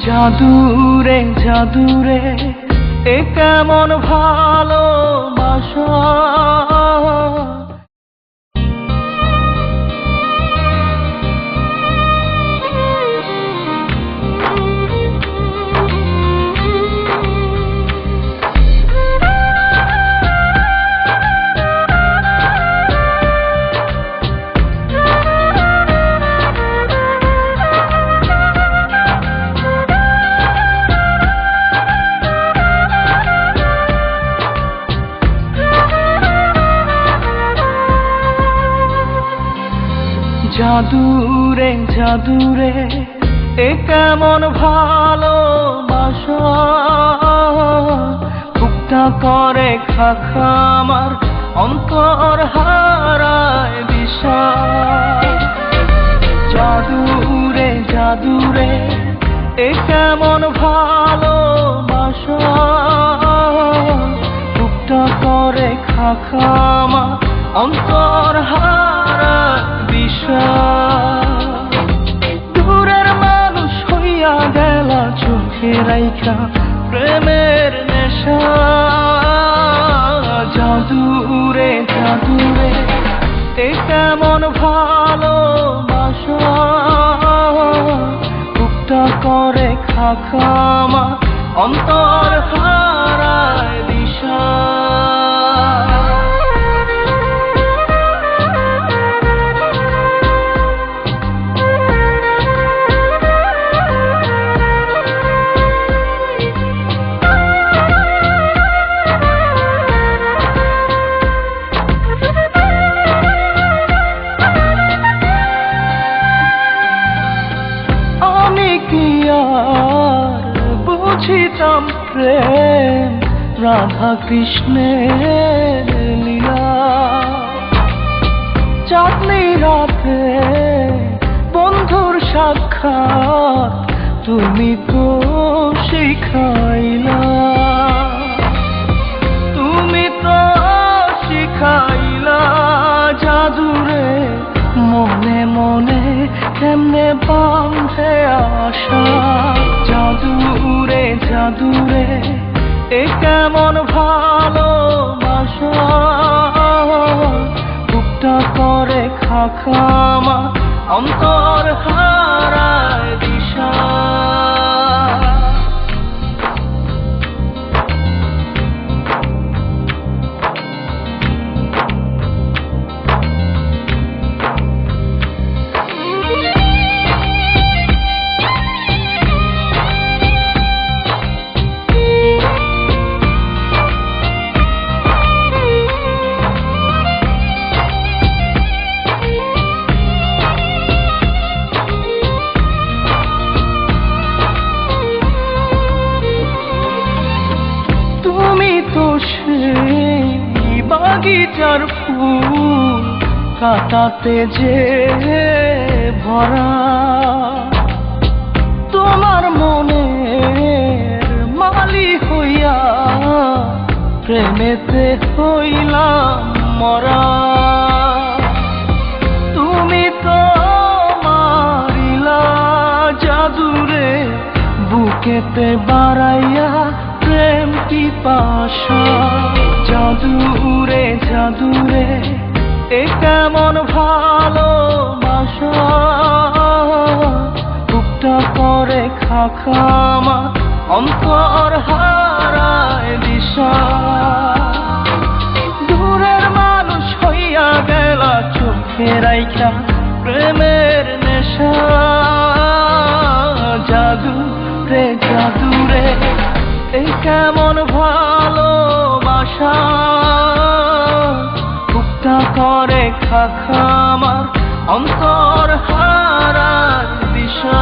জাদুরে জাদুরে এ কেমন ভালোবাসা। জাদুরে জাদুরে এ কেমন ভালোবাসা। বুকটা করে খাখা আমার অন্তর হারায় দিশা। জাদুরে জাদুরে এ কেমন ভালোবাসা। বুকটা করে খাখা আমার অন্তর হারায় দিশা। দূরের মানুষ হইয়া গেলা চোখে রাইখা প্রেমের নেশা। জাদুরে জাদুরে এ কেমন ভালোবাসা। বুকটা করে খাখা আমার অন্তর হারায় দিশা। বুঝিতাম প্রেম রাধা কৃষ্ণের লীলা। চাঁদনি রাতে বন্ধুর সাক্ষাৎ তুমি তো শিখাইলা। তুমি তো শিখাইলা জাদুরে মনে মনে কেমনে বাঁধে আশা। জাদুরে জাদুরে এ কেমন ভালোবাসা। বুকটা করে খাখা আমার অন্তর হারায় দিশা। বাগিচার ফুল কাটাতে যে ভরা। তোমার মনের মালি হইয়া প্রেমেতে হইলাম মরা। তুমি তো মারিলা জাদুরে বুকেতে বাড়াইয়া প্রেম পিপাসা। জাদুরে জাদুরে এ কেমন ভালোবাসা। বুকটা করে খাখা আমার অন্তর হারায় দিশা। দূরের মানুষ হইয়া গেলা চোখে রাইখা প্রেমের নেশা। জাদুরে জাদুরে এ কেমন ভালোবাসা। বুকটা করে খাখা আমার অন্তর হারায় দিশা।